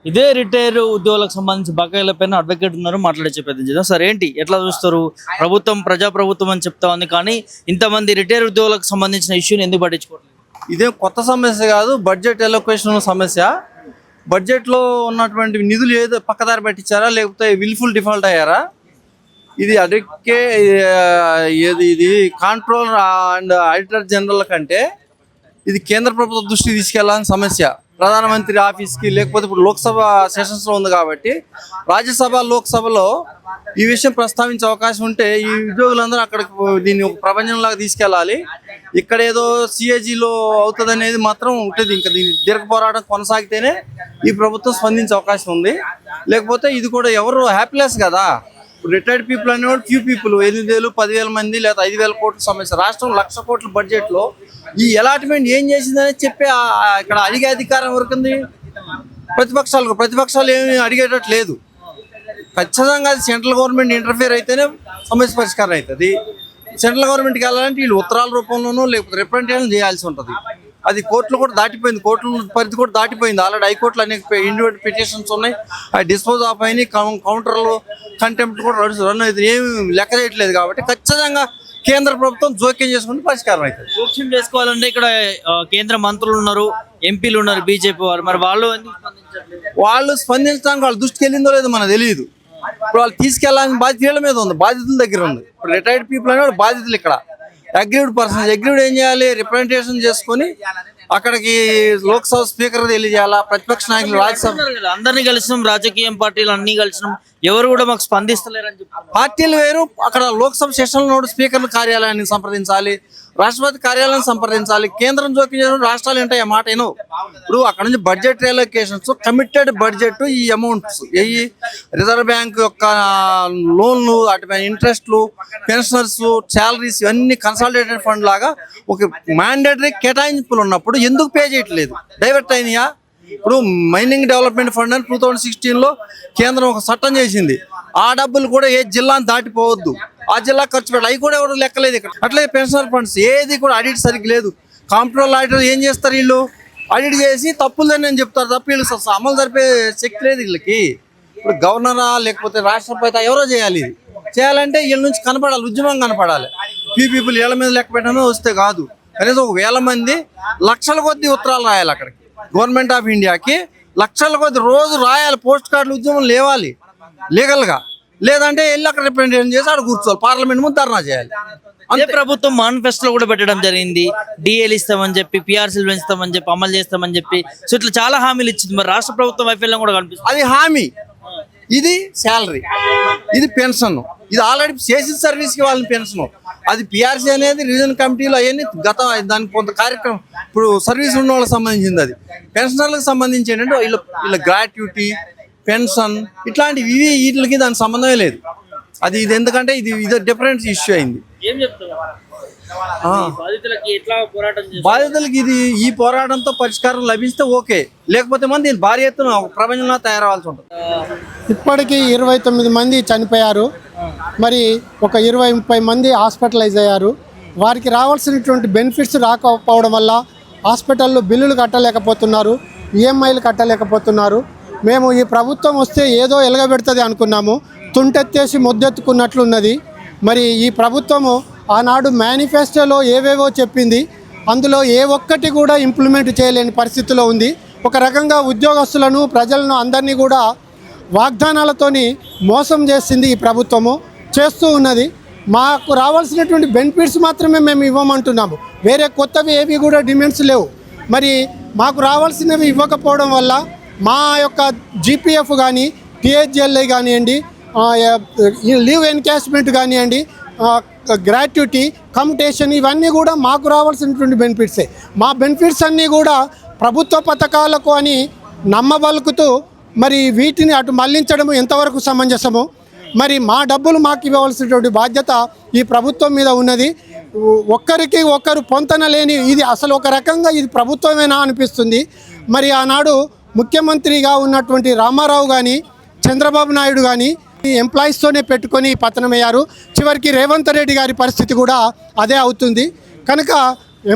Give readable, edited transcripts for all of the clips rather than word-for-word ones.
ఇదే రిటైర్ ఉద్యోగులకు సంబంధించి బకాయిలపైన అడ్వకేట్ ఉన్నారు, మాట్లాడే ప్రయత్నం చేద్దాం. సార్ ఏంటి ఎట్లా చూస్తారు? ప్రభుత్వం ప్రజాప్రభుత్వం అని చెప్తా ఉంది, కానీ ఇంతమంది రిటైర్ ఉద్యోగులకు సంబంధించిన ఇష్యూని ఎందుకు పట్టించుకోవట్లేదు? ఇదేం కొత్త సమస్య కాదు, బడ్జెట్ ఎలొకేషన్ సమస్య. బడ్జెట్లో ఉన్నటువంటి నిధులు ఏదో పక్కదారి పట్టించారా, లేకపోతే విల్ఫుల్ డిఫాల్ట్ అయ్యారా? ఇది అడిగే ఇది కాంట్రోలర్ అండ్ ఆడిటర్ జనరల్ కంటే ఇది కేంద్ర ప్రభుత్వ దృష్టికి తీసుకెళ్లాలని సమస్య. ప్రధానమంత్రి ఆఫీస్కి, లేకపోతే ఇప్పుడు లోక్సభ సెషన్స్లో ఉంది కాబట్టి రాజ్యసభ లోక్సభలో ఈ విషయం ప్రస్తావించే అవకాశం ఉంటే ఈ ఉద్యోగులందరూ అక్కడికి దీన్ని ఒక ప్రపంచంలాగా తీసుకెళ్ళాలి. ఇక్కడ ఏదో సిఏజీలో అవుతుంది అనేది మాత్రం ఉంటుంది. ఇంకా దీని దీర్ఘ పోరాటం కొనసాగితేనే ఈ ప్రభుత్వం స్పందించే అవకాశం ఉంది. లేకపోతే ఇది కూడా ఎవరు హ్యాపీలెస్ కదా. రిటైర్డ్ పీపుల్ అనేవాడు ఫ్యూ పీపుల్, 8,000 10,000 మంది లేదా 5,000 కోట్ల సమస్య. రాష్ట్రం 1,00,000 కోట్ల బడ్జెట్లో ఈ అలాట్మెంట్ ఏం చేసిందని చెప్పి ఇక్కడ అడిగే అధికారం ఎవరికింది? ప్రతిపక్షాలు ఏమి అడిగేటట్టు లేదు. ఖచ్చితంగా అది సెంట్రల్ గవర్నమెంట్ ఇంటర్ఫియర్ అయితేనే సమస్య పరిష్కారం అవుతుంది. సెంట్రల్ గవర్నమెంట్కి వెళ్ళాలంటే వీళ్ళు ఉత్తరాల రూపంలోనూ లేకపోతే రిప్రజెంటేషన్ చేయాల్సి ఉంటుంది. అది కోర్టులు కూడా దాటిపోయింది, కోర్టుల పరిధి కూడా దాటిపోయింది. ఆల్రెడీ హైకోర్టులో అనేక ఇండివిజువల్ పిటిషన్స్ ఉన్నాయి, అవి డిస్పోజ్ ఆఫ్ అయినాయి. కౌంటర్లు కంటెంప్ట్ కూడా రన్ అవుతుంది. ఏమి లెక్క చేయట్లేదు. కాబట్టి ఖచ్చితంగా కేంద్ర ప్రభుత్వం జోక్యం చేసుకుంటే పరిష్కారం అవుతుంది. జోక్యం చేసుకోవాలంటే ఇక్కడ కేంద్ర మంత్రులు ఉన్నారు, ఎంపీలు ఉన్నారు, బీజేపీ వారు, మరి వాళ్ళు స్పందించడానికి వాళ్ళ దృష్టికి వెళ్ళిందో లేదో మనకు తెలియదు. ఇప్పుడు వాళ్ళు తీసుకెళ్లాలని బాధ్యత వీళ్ళ మీద ఉంది, బాధ్యతల దగ్గర ఉంది. ఇప్పుడు రిటైర్డ్ పీపుల్ అనే వాళ్ళు బాధ్యతలు. ఇక్కడ అగ్రీవ్డ్ పర్సన్స్, అగ్రీవ్డ్ ఏం చేయాలి? రిప్రజెంటేషన్ చేసుకొని అక్కడికి లోక్సభ స్పీకర్ తెలియజేయాలా, ప్రతిపక్ష నాయకులు రాజ్యసభ అందరినీ కలిసినాం, రాజకీయ పార్టీలు అన్ని కలిసినాం, ఎవరు కూడా మాకు స్పందిస్తలేరని చెప్పి. పార్టీలు వేరు, అక్కడ లోక్సభ సెషన్లో స్పీకర్ల కార్యాలయాన్ని సంప్రదించాలి, రాష్ట్రపతి కార్యాలయం సంప్రదించాలి. కేంద్రం జోక్యం చేయడం రాష్ట్రాలు ఏంటో ఆ మాట ఏనో. ఇప్పుడు అక్కడ నుంచి బడ్జెట్ రిలోకేషన్స్, కమిటెడ్ బడ్జెట్, ఈ అమౌంట్స్, ఈ రిజర్వ్ బ్యాంక్ యొక్క లోన్లు, అటు ఇంట్రెస్ట్లు, పెన్షనర్స్ శాలరీస్, ఇవన్నీ కన్సాలిడేటెడ్ ఫండ్ లాగా ఒక మ్యాండేటరీ కేటాయింపులు ఉన్నప్పుడు ఎందుకు పే చేయట్లేదు? డైవర్ట్ అయినాయా? ఇప్పుడు మైనింగ్ డెవలప్మెంట్ ఫండ్ అని 2016లో కేంద్రం ఒక చట్టం చేసింది. ఆ డబ్బులు కూడా ఏ జిల్లాను దాటిపోవద్దు, ఆ జిల్లా ఖర్చు పెట్టాలి. అవి కూడా ఎవరు లెక్కలేదు ఇక్కడ. అట్లాగే పెన్షనర్ ఫండ్స్ ఏది కూడా ఆడిట్ సరిగ్గా లేదు. కాంప్ట్రోల్ ఆడిటర్ ఏం చేస్తారు? వీళ్ళు ఆడిట్ చేసి తప్పులని నేను చెప్తారు తప్ప వీళ్ళు అమలు జరిపే శక్తి లేదు వీళ్ళకి. ఇప్పుడు గవర్నరా లేకపోతే రాష్ట్రపతి ఎవరో చేయాలి. ఇది చేయాలంటే వీళ్ళ నుంచి కనపడాలి, ఉద్యమం కనపడాలి. ఫ్యూ పీపుల్ వీళ్ళ మీద లెక్క పెట్టడమే వస్తే కాదు. కనీసం 1,000 మంది లక్షల కొద్ది ఉత్తరాలు రాయాలి. అక్కడికి గవర్నమెంట్ ఆఫ్ ఇండియాకి లక్షల కొద్ది రోజు రాయాలి. పోస్ట్ కార్డులు ఉద్యమం లేవాలి లీగల్గా. లేదంటే వెళ్ళి అక్కడ రిప్రజెంటేషన్ చేసి అక్కడ కూర్చోవాలి, పార్లమెంట్ ముందు ధర్నా చేయాలి. అదే ప్రభుత్వం మేనిఫెస్టోలో కూడా పెట్టడం జరిగింది. డిఏలు ఇస్తామని చెప్పి, పిఆర్సీలు పెంచుతామని చెప్పి, అమలు చేస్తామని చెప్పి, సో ఇట్లా చాలా హామీలు ఇచ్చింది. మరి రాష్ట్ర ప్రభుత్వం వైఫల్యం కూడా కనిపిస్తుంది. అది హామీ, ఇది శాలరీ, ఇది పెన్షన్. ఇది ఆల్రెడీ చేసిన సర్వీస్కి వాళ్ళని పెన్షన్. అది పిఆర్సీ అనేది రీజన్ కమిటీలో అవన్నీ దానికి కొంత కార్యక్రమం. ఇప్పుడు సర్వీస్ ఉన్న వాళ్ళకి సంబంధించింది. అది పెన్షనర్లకు సంబంధించి ఏంటంటే వీళ్ళ గ్రాట్యుటీ, పెన్షన్ ఇట్లాంటివి వీటికి దానికి సంబంధమే లేదు. అది ఇది ఎందుకంటే ఇది డిఫరెంట్ ఇష్యూ అయింది. బాధితులకి ఇది ఈ పోరాటంతో పరిష్కారం లభిస్తే ఓకే, లేకపోతే మంది భారీ ఎత్తున ప్రపంచంలో తయారవ్వాల్సి ఉంటుంది. ఇప్పటికీ 29 మంది చనిపోయారు. మరి ఒక 20-30 మంది హాస్పిటలైజ్ అయ్యారు. వారికి రావాల్సినటువంటి బెనిఫిట్స్ రాకపోవడం వల్ల హాస్పిటల్లో బిల్లులు కట్టలేకపోతున్నారు, ఈఎంఐలు కట్టలేకపోతున్నారు. మేము ఈ ప్రభుత్వం వస్తే ఏదో ఎలగబెడుతుంది అనుకున్నాము, తుంటెత్తేసి మొద్దెత్తుకున్నట్లున్నది. మరి ఈ ప్రభుత్వము ఆనాడు మేనిఫెస్టోలో ఏవేవో చెప్పింది, అందులో ఏ ఒక్కటి కూడా ఇంప్లిమెంట్ చేయలేని పరిస్థితిలో ఉంది. ఒక రకంగా ఉద్యోగస్తులను, ప్రజలను అందరినీ కూడా వాగ్దానాలతోని మోసం చేసింది ఈ ప్రభుత్వము, చేస్తూ ఉన్నది. మాకు రావాల్సినటువంటి బెనిఫిట్స్ మాత్రమే మేము ఇవ్వమంటున్నాము, వేరే కొత్తవి ఏవి కూడా డిమాండ్స్ లేవు. మరి మాకు రావాల్సినవి ఇవ్వకపోవడం వల్ల మా యొక్క జీపీఎఫ్ కానీ, టీహెచ్ఎల్ఐ కానివ్వండి, లీవ్ ఎన్కాష్మెంట్ కానివ్వండి, గ్రాట్యుటీ, కమ్యుటేషన్, ఇవన్నీ కూడా మాకు రావాల్సినటువంటి బెనిఫిట్సే. మా బెనిఫిట్స్ అన్నీ కూడా ప్రభుత్వ పథకాలకు అని నమ్మబలుకుతూ మరి వీటిని అటు మళ్లించడం ఎంతవరకు సమంజసమో. మరి మా డబ్బులు మాకు ఇవ్వవలసినటువంటి బాధ్యత ఈ ప్రభుత్వం మీద ఉన్నది. ఒక్కరికి ఒక్కరు పొంతన లేని ఇది అసలు ఒక రకంగా ఇది ప్రభుత్వమేనా అనిపిస్తుంది. మరి ఆనాడు ముఖ్యమంత్రిగా ఉన్నటువంటి రామారావు కానీ, చంద్రబాబు నాయుడు కానీ ఎంప్లాయీస్తోనే పెట్టుకొని పతనమయ్యారు. చివరికి రేవంత్ రెడ్డి గారి పరిస్థితి కూడా అదే అవుతుంది. కనుక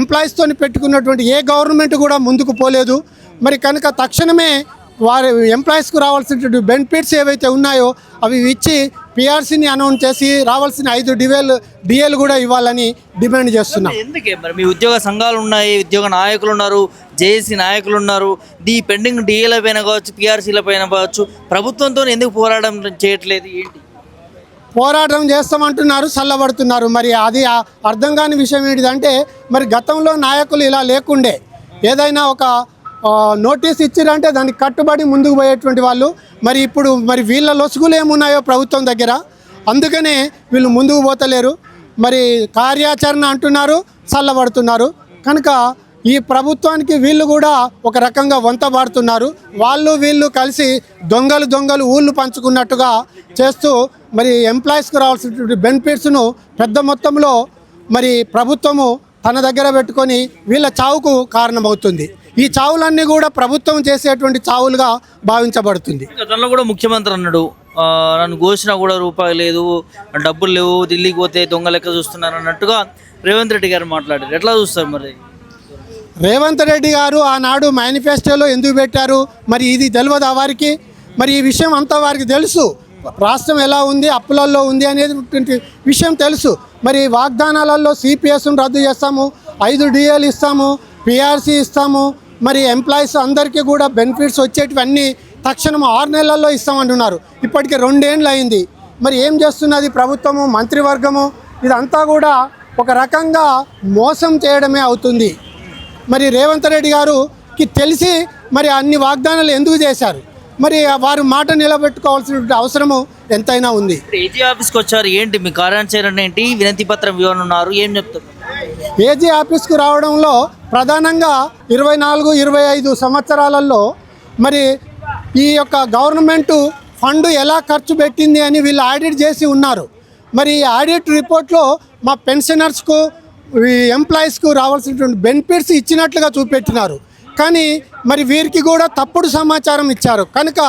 ఎంప్లాయీస్తోని పెట్టుకున్నటువంటి ఏ గవర్నమెంట్ కూడా ముందుకు పోలేదు. మరి కనుక తక్షణమే వారి ఎంప్లాయీస్కు రావాల్సినటువంటి బెనిఫిట్స్ ఏవైతే ఉన్నాయో అవి ఇచ్చి పిఆర్సీని అనౌన్స్ చేసి రావాల్సిన 5 డిఏలు కూడా ఇవ్వాలని డిమాండ్ చేస్తున్నాం. ఎందుకే మరి మీ ఉద్యోగ సంఘాలు ఉన్నాయి, ఉద్యోగ నాయకులు ఉన్నారు, జేఏసీ నాయకులు ఉన్నారు, పెండింగ్ డిఏల పైన కావచ్చు, పిఆర్సీల పైన కావచ్చు, ప్రభుత్వంతో ఎందుకు పోరాటం చేయట్లేదు? ఏంటి పోరాటం చేస్తామంటున్నారు, చల్లబడుతున్నారు. మరి అది అర్థం కాని విషయం ఏంటిదంటే మరి గతంలో నాయకులు ఇలా లేకుండే ఏదైనా ఒక నోటీస్ ఇచ్చిరంటే దానికి కట్టుబడి ముందుకు పోయేటువంటి వాళ్ళు. మరి ఇప్పుడు మరి వీళ్ళ లొసుగులు ఏమున్నాయో ప్రభుత్వం దగ్గర, అందుకనే వీళ్ళు ముందుకు పోతలేరు. మరి కార్యాచరణ అంటున్నారు, చల్లబడుతున్నారు. కనుక ఈ ప్రభుత్వానికి వీళ్ళు కూడా ఒక రకంగా వంతబాడుతున్నారు. వాళ్ళు వీళ్ళు కలిసి దొంగలు ఊళ్ళు పంచుకున్నట్టుగా చేస్తూ మరి ఎంప్లాయీస్కి రావాల్సినటువంటి బెనిఫిట్స్ను పెద్ద మొత్తంలో మరి ప్రభుత్వము తన దగ్గర పెట్టుకొని వీళ్ళ చావుకు కారణమవుతుంది. ఈ చావులన్నీ కూడా ప్రభుత్వం చేసేటువంటి చావులుగా భావించబడుతుంది. గతంలో కూడా ముఖ్యమంత్రి అన్నాడు, నన్ను ఘోషణ కూడా రూపాయి లేదు, డబ్బులు లేవు, ఢిల్లీకి పోతే దొంగ లెక్క చూస్తున్నారు అన్నట్టుగా రేవంత్ రెడ్డి గారు మాట్లాడారు. ఎట్లా చూస్తారు మరి? రేవంత్ రెడ్డి గారు ఆనాడు మేనిఫెస్టోలో ఎందుకు పెట్టారు మరి ఇది తెలియదా వారికి? మరి ఈ విషయం అంతా వారికి తెలుసు. రాష్ట్రం ఎలా ఉంది, అప్పులలో ఉంది అనేది విషయం తెలుసు. మరి వాగ్దానాలలో సిపిఎస్ను రద్దు చేస్తాము, 5 డిఏలు ఇస్తాము, పిఆర్సీ ఇస్తాము, మరి ఎంప్లాయీస్ అందరికీ కూడా బెనిఫిట్స్ వచ్చేటివన్నీ తక్షణం 6 నెలల్లో ఇస్తామంటున్నారు. ఇప్పటికే 2 ఏళ్ళు అయింది. మరి ఏం చేస్తున్నది ప్రభుత్వము, మంత్రివర్గము? ఇదంతా కూడా ఒక రకంగా మోసం చేయడమే అవుతుంది. మరి రేవంత్ రెడ్డి గారికి తెలిసి మరి అన్ని వాగ్దానాలు ఎందుకు చేశారు? మరి వారు మాట నిలబెట్టుకోవాల్సిన అవసరము ఎంతైనా ఉంది. ఏజీ ఆఫీస్కి వచ్చారు, ఏంటి మీ కార్యాచరణ ఏంటి? వినతి పత్రం ఇవ్వనున్నారు, ఏం చెప్తారు? ఏజీ ఆఫీస్కు రావడంలో ప్రధానంగా 24-25 సంవత్సరాలలో మరి ఈ యొక్క గవర్నమెంటు ఫండ్ ఎలా ఖర్చు పెట్టింది అని వీళ్ళు ఆడిట్ చేసి ఉన్నారు. మరి ఈ ఆడిట్ రిపోర్ట్లో మా పెన్షనర్స్కు, ఎంప్లాయీస్కు రావాల్సినటువంటి బెనిఫిట్స్ ఇచ్చినట్లుగా చూపెట్టినారు. కానీ మరి వీరికి కూడా తప్పుడు సమాచారం ఇచ్చారు. కనుక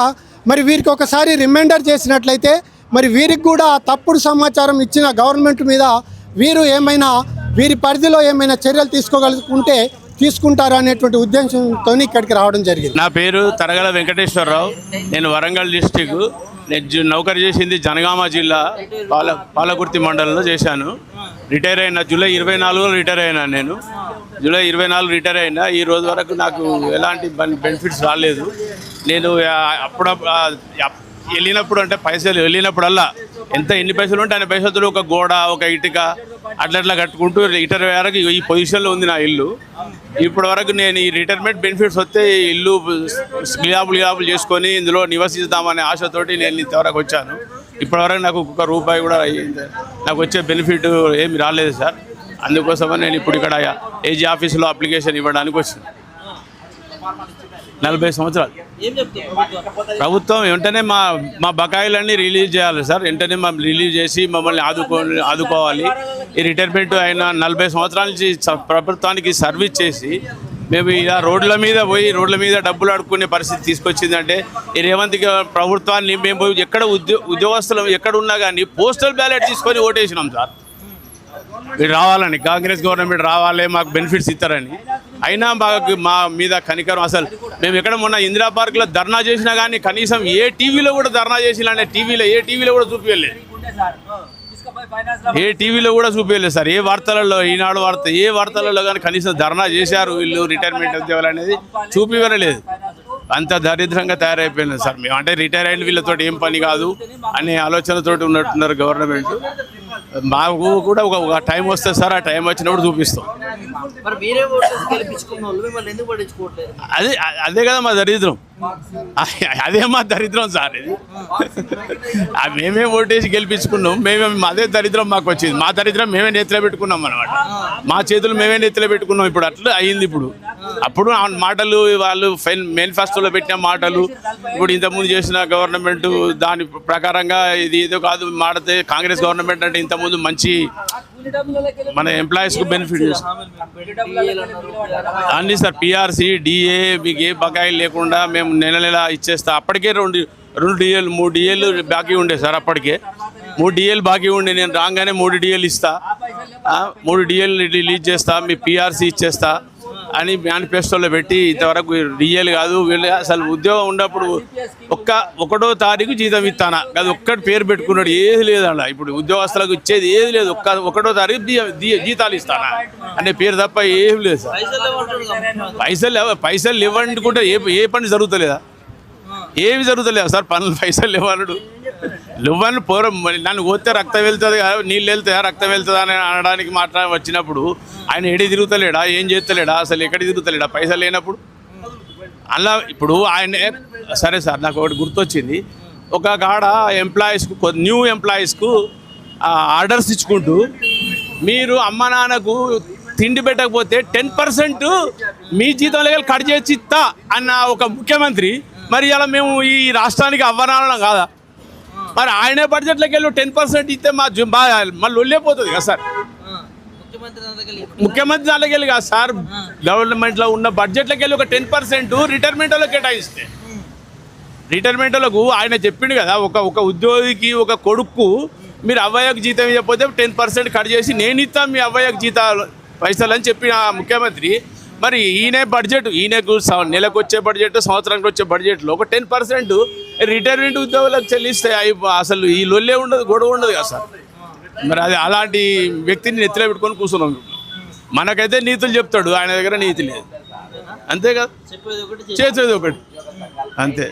మరి వీరికి ఒకసారి రిమైండర్ చేసినట్లయితే మరి వీరికి కూడా తప్పుడు సమాచారం ఇచ్చిన గవర్నమెంట్ మీద వీరి పరిధిలో ఏమైనా చర్యలు తీసుకోగలుగుకుంటే తీసుకుంటారు అనేటువంటి ఉద్దేశంతో ఇక్కడికి రావడం జరిగింది. నా పేరు తరగల వెంకటేశ్వరరావు. నేను వరంగల్ డిస్టిక్. నేను నౌకరీ చేసింది జనగామ జిల్లా పాలకుర్తి మండలంలో చేశాను. రిటైర్ అయినా జూలై 24లో రిటైర్ అయినా. నేను జూలై 24 రిటైర్ అయినా. ఈ రోజు వరకు నాకు ఎలాంటి బెనిఫిట్స్ రాలేదు. నేను వెళ్ళినప్పుడు అంటే పైసలు వెళ్ళినప్పుడల్లా ఎన్ని పైసలు ఉంటే అన్ని పైసలు ఒక గోడ, ఒక ఇటుక అట్లా కట్టుకుంటూ రిటైర్ వరకు ఈ పొజిషన్లో ఉంది నా ఇల్లు. ఇప్పటి వరకు నేను ఈ రిటైర్మెంట్ బెనిఫిట్స్ వస్తే ఇల్లు స్లాబులు చేసుకొని ఇందులో నివసిస్తామనే ఆశతోటి నేను ఇంతవరకు వచ్చాను. ఇప్పటివరకు నాకు 1 రూపాయి కూడా నాకు వచ్చే బెనిఫిట్ ఏమి రాలేదు సార్. అందుకోసమని నేను ఇప్పుడు ఇక్కడ ఏజీ ఆఫీసులో అప్లికేషన్ ఇవ్వడానికి వచ్చాను. 40 సంవత్సరాలు. ప్రభుత్వం వెంటనే మా బకాయిలన్నీ రిలీజ్ చేయాలి సార్. వెంటనే రిలీజ్ చేసి మమ్మల్ని ఆదుకోవాలి. ఈ రిటైర్మెంట్ అయిన 40 సంవత్సరాల నుంచి ప్రభుత్వానికి సర్వీస్ చేసి మేము ఇలా రోడ్ల మీద డబ్బులు అడుక్కునే పరిస్థితి తీసుకొచ్చిందంటే ఈ రేవంత్ ప్రభుత్వాన్ని మేము ఎక్కడ ఉద్యోగస్తులు ఎక్కడ ఉన్నా కానీ పోస్టల్ బ్యాలెట్ తీసుకొని ఓటేసినాం సార్. మీరు రావాలని, కాంగ్రెస్ గవర్నమెంట్ రావాలి, మాకు బెనిఫిట్స్ ఇస్తారని. అయినా మా మీద కనికరం అసలు. మేము ఎక్కడ మొన్న ఇందిరా పార్క్లో ధర్నా చేసినా కానీ కనీసం ఏ టీవీలో కూడా ధర్నా చేసినా ఏ టీవీలో కూడా చూపించలేదు. ఏ టీవీలో కూడా చూపించలేదు సార్. ఏ వార్తలలో, ఈనాడు వార్త, ఏ వార్తలలో కానీ కనీసం ధర్నా చేశారు వీళ్ళు రిటైర్మెంట్ ఉద్యోగాలు అనేది చూపివ్వలేదు. అంత దరిద్రంగా తయారైపోయింది సార్. మేము అంటే రిటైర్ అయిన వీళ్ళతో ఏం పని కాదు అనే ఆలోచనతోటి ఉన్నట్టున్నారు గవర్నమెంట్. మాకు కూడా ఒక టైం వస్తుంది సార్. ఆ టైం వచ్చినప్పుడు చూపిస్తాం. అదే కదా మా దరిద్రం. అదే మా దరిద్రం సార్. ఇది మేమే ఓటేసి గెలిపించుకున్నాం. అదే దరిద్రం మాకు వచ్చింది. మా దరిద్రం మేమే నెత్తిలో పెట్టుకున్నాం అనమాట. మా చేతులు మేమే నెత్తిలో పెట్టుకున్నాం. ఇప్పుడు అట్లా అయ్యింది. అప్పుడు మాటలు వాళ్ళు మేనిఫెస్టోలో పెట్టిన మాటలు, ఇప్పుడు ఇంతకుముందు చేసిన గవర్నమెంట్ దాని ప్రకారంగా ఇది ఏదో కాదు మాడితే కాంగ్రెస్ గవర్నమెంట్ అంటే ఇంతకుముందు మంచి మన ఎంప్లాయీస్కు బెనిఫిట్ అన్నీ సార్. పిఆర్సీ, డిఏ మీకు ఏ బకాయిలు లేకుండా మేము నెల ఇచ్చేస్తా. అప్పటికే 2 డిఏలు 3 డిఏలు బాకీ ఉండే సార్. అప్పటికే 3 డిఏలు బాకీ ఉండే. నేను రాగానే 3 డిఏలు ఇస్తా, 3 డిఏలు రిలీజ్ చేస్తా, మీ పిఆర్సీ ఇచ్చేస్తా. అని మేనిఫెస్టోలో పెట్టి ఇంతవరకు రియల్ కాదు వీళ్ళు అసలు ఉద్యోగం ఉన్నప్పుడు ఒకటో తారీఖు జీతం ఇస్తానా అది ఒక్కటి పేరు పెట్టుకున్నాడు ఏది లేదండి ఇప్పుడు ఉద్యోగస్తులకు ఇచ్చేది ఏది లేదు ఒకటో తారీఖు జీతాలు ఇస్తానా అనే పేరు తప్ప ఏం లేదు సార్ పైసలు ఇవ్వనుకుంటే ఏ పని జరుగుతలేదా ఏమి జరుగుతలేదా సార్ పనులు పైసలు ఇవ్వనుడు నువ్వని పూర్వం నన్ను పోతే రక్తం వెళ్తుంది కదా నీళ్ళు వెళ్తాయా రక్తం వెళ్తుందా అని అనడానికి వచ్చినప్పుడు ఆయన ఎడి తిరుగుతలేడా ఏం చేస్తలేడా అసలు ఎక్కడికి తిరుగుతలేడా పైసలు లేనప్పుడు అలా ఇప్పుడు ఆయన సరే సార్ నాకు ఒకటి గుర్తొచ్చింది ఒక కాడ ఎంప్లాయీస్కు న్యూ ఎంప్లాయీస్కు ఆర్డర్స్ ఇచ్చుకుంటూ మీరు అమ్మ నాన్నకు తిండి పెట్టకపోతే 10% మీ జీతంలో కట్ చేసి ఇస్తా అన్న ఒక ముఖ్యమంత్రి మరి ఇలా మేము ఈ రాష్ట్రానికి అవ్వనాలం కాదా మరి ఆయనే బడ్జెట్లోకి వెళ్ళి 10% ఇస్తే మళ్ళీ ఒళ్ళేపోతుంది కదా సార్ ముఖ్యమంత్రి దాంట్లోకి వెళ్ళి కాదు సార్ గవర్నమెంట్లో ఉన్న బడ్జెట్లోకి వెళ్ళి ఒక 10% రిటైర్మెంట్ వాళ్ళకి కేటాయిస్తే రిటైర్మెంట్ వాళ్ళకు ఆయన చెప్పిండు కదా ఒక ఉద్యోగికి ఒక కొడుకు మీరు అవ్వయ్యకు జీతం ఇవ్వకపోతే 10% కట్ చేసి నేను ఇస్తాను మీ అవ్వయ్యకు జీతాలు పైసలు అని చెప్పిన ముఖ్యమంత్రి మరి ఈయనకు నెలకు వచ్చే బడ్జెట్ సంవత్సరానికి వచ్చే బడ్జెట్లో ఒక 10% రిటైర్మెంట్ ఉద్యోగులకు చెల్లిస్తే అసలు ఈ లొల్లే ఉండదు గొడవ ఉండదు కదా సార్ మరి అది అలాంటి వ్యక్తిని నెత్తిలో పెట్టుకొని కూర్చున్నాం మనకైతే నీతులు చెప్తాడు ఆయన దగ్గర నీతి లేదు అంతే కదా చేసేది ఒకటి అంతే